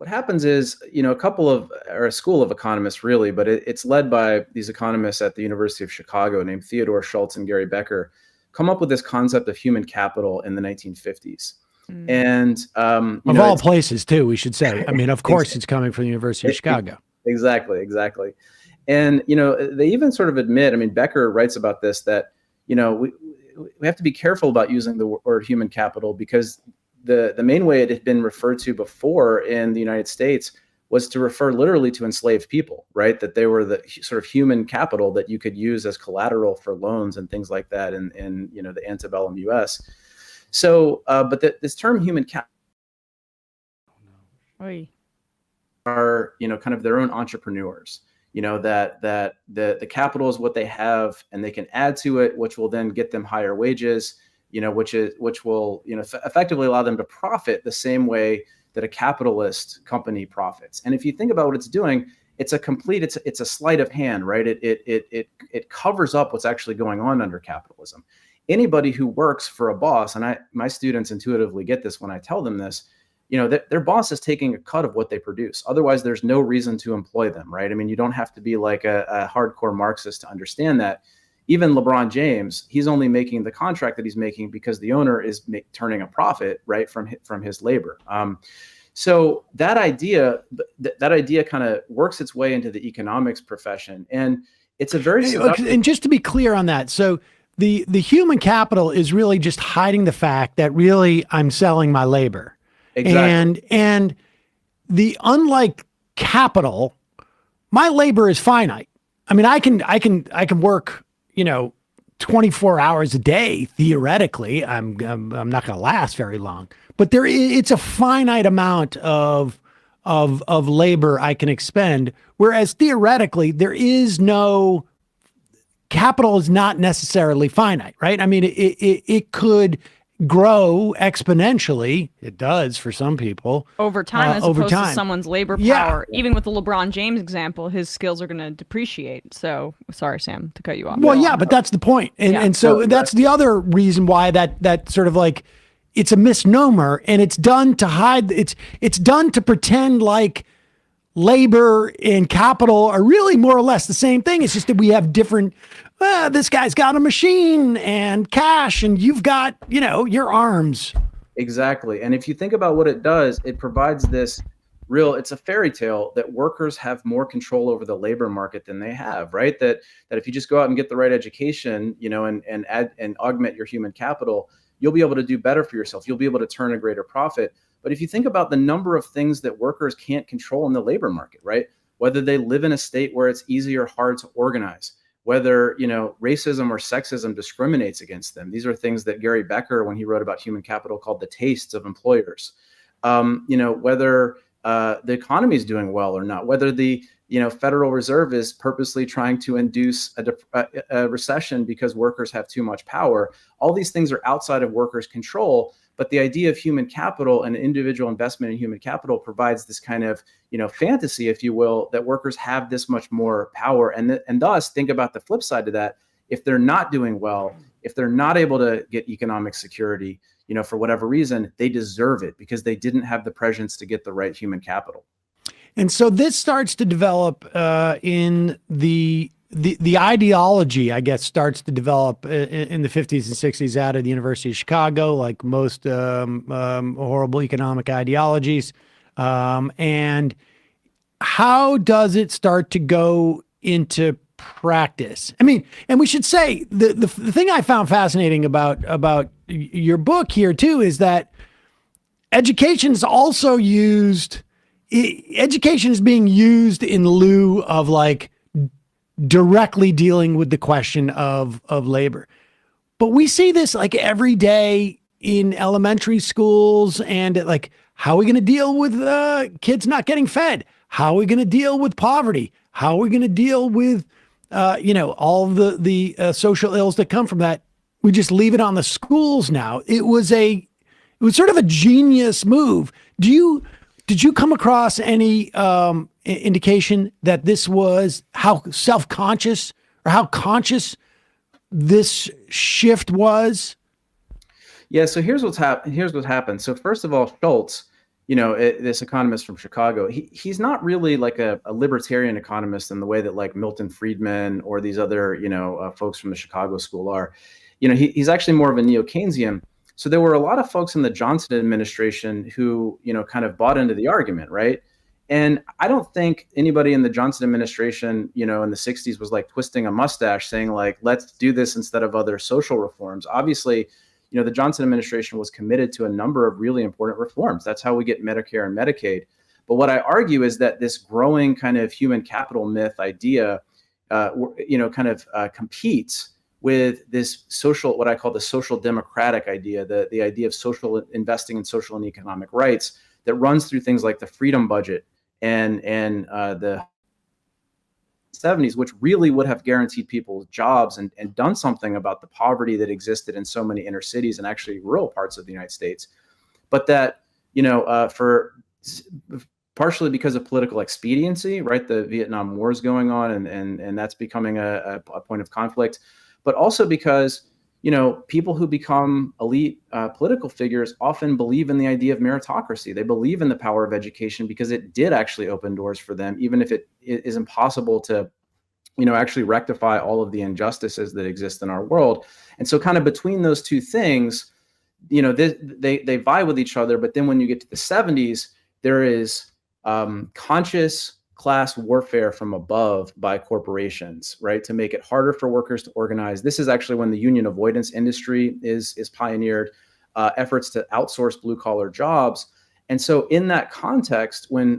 what happens is, a school of economists really, but it's led by these economists at the University of Chicago named Theodore Schultz and Gary Becker, come up with this concept of human capital in the 1950s. And of all places too, we should say. I mean, of course, it's coming from the University of Chicago. Exactly. And they even sort of admit. I mean, Becker writes about this, that we have to be careful about using the word human capital, because the main way it had been referred to before in the United States was to refer literally to enslaved people, right? That they were the sort of human capital that you could use as collateral for loans and things like that in the antebellum U.S. So, but this term human capital are, kind of their own entrepreneurs, that the capital is what they have and they can add to it, which will then get them higher wages, which will, effectively allow them to profit the same way that a capitalist company profits. And if you think about what it's doing, it's a sleight of hand, right? It covers up what's actually going on under capitalism. Anybody who works for a boss, and my students intuitively get this when I tell them this, their boss is taking a cut of what they produce. Otherwise, there's no reason to employ them, right? I mean, you don't have to be like a hardcore Marxist to understand that. Even LeBron James, he's only making the contract that he's making because the owner is turning a profit, right, from his labor. So that idea kind of works its way into the economics profession, and it's a very seductive. And just to be clear on that, so the human capital is really just hiding the fact that really I'm selling my labor. Exactly. And unlike capital, my labor is finite. I mean, I can work 24 hours a day, theoretically. I'm not going to last very long, but it's a finite amount of labor I can expend. Whereas theoretically, capital is not necessarily finite, right? I mean, it could grow exponentially. It does for some people over time, as opposed to someone's labor power. Yeah. Even with the LeBron James example, his skills are going to depreciate. So sorry, Sam, to cut you off. Well, yeah, but that's the point. And so that's the other reason why that sort of like, it's a misnomer, and it's done to hide. It's done to pretend like labor and capital are really more or less the same thing. It's just that we have different, this guy's got a machine and cash, and you've got, your arms. Exactly. And if you think about what it does, it provides this it's a fairy tale that workers have more control over the labor market than they have, right? That if you just go out and get the right education, and add and augment your human capital, you'll be able to do better for yourself. You'll be able to turn a greater profit. But if you think about the number of things that workers can't control in the labor market, right? Whether they live in a state where it's easy or hard to organize, whether, racism or sexism discriminates against them. These are things that Gary Becker, when he wrote about human capital, called the tastes of employers. Whether the economy is doing well or not, whether the Federal Reserve is purposely trying to induce a recession because workers have too much power. All these things are outside of workers' control. But the idea of human capital and individual investment in human capital provides this kind of, fantasy, if you will, that workers have this much more power. And thus, think about the flip side to that. If they're not doing well, if they're not able to get economic security, for whatever reason, they deserve it because they didn't have the presence to get the right human capital. And so this starts to develop in the ideology, I guess, starts to develop in the 50s and 60s out of the University of Chicago, like most horrible economic ideologies. And how does it start to go into practice? I mean, and we should say the thing I found fascinating about your book here too is that education is also used. Education is being used in lieu of like directly dealing with the question of labor. But we see this like every day in elementary schools, and like, how are we going to deal with kids not getting fed? How are we going to deal with poverty? How are we going to deal with, all the social ills that come from that? We just leave it on the schools now. It was sort of a genius move. Did you come across any indication that this was how self-conscious or how conscious this shift was? Yeah. So here's what happened. So first of all, Schultz, this economist from Chicago, he's not really like a libertarian economist in the way that like Milton Friedman or these other, folks from the Chicago school are. He's actually more of a neo-Keynesian. So there were a lot of folks in the Johnson administration who, kind of bought into the argument, right? And I don't think anybody in the Johnson administration, in the 60s was like twisting a mustache saying like, let's do this instead of other social reforms. Obviously, the Johnson administration was committed to a number of really important reforms. That's how we get Medicare and Medicaid. But what I argue is that this growing kind of human capital myth idea, competes with this social, what I call the social democratic idea, the idea of social investing in social and economic rights that runs through things like the freedom budget and the 70s, which really would have guaranteed people jobs and done something about the poverty that existed in so many inner cities and actually rural parts of the United States. But that, for partially because of political expediency, right? The Vietnam War is going on and that's becoming a point of conflict, but also because, people who become elite political figures often believe in the idea of meritocracy. They believe in the power of education because it did actually open doors for them, even if it is impossible to, actually rectify all of the injustices that exist in our world. And so kind of between those two things, they vie with each other. But then when you get to the 70s, there is conscious class warfare from above by corporations, right, to make it harder for workers to organize. This is actually when the union avoidance industry is pioneered, efforts to outsource blue collar jobs. And so in that context, when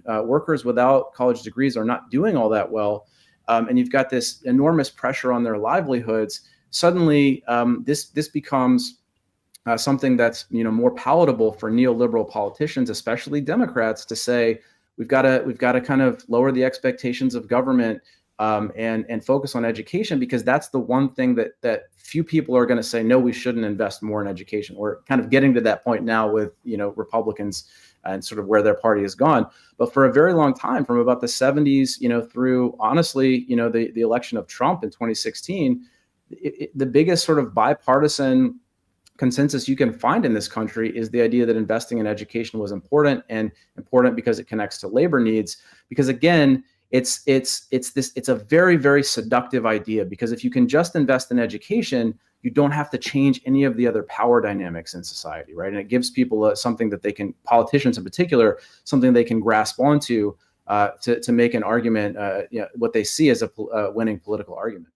workers without college degrees are not doing all that well, and you've got this enormous pressure on their livelihoods, suddenly this becomes something that's more palatable for neoliberal politicians, especially Democrats, to say, we've got to kind of lower the expectations of government and focus on education, because that's the one thing that few people are going to say, no, we shouldn't invest more in education. We're kind of getting to that point now with, Republicans and sort of where their party has gone. But for a very long time, from about the 70s, through honestly, the election of Trump in 2016, the biggest sort of bipartisan consensus you can find in this country is the idea that investing in education was important, and important because it connects to labor needs. Because again, it's a very, very seductive idea, because if you can just invest in education, you don't have to change any of the other power dynamics in society, right? And it gives people something that they can, politicians in particular, something they can grasp onto to make an argument, what they see as a winning political argument.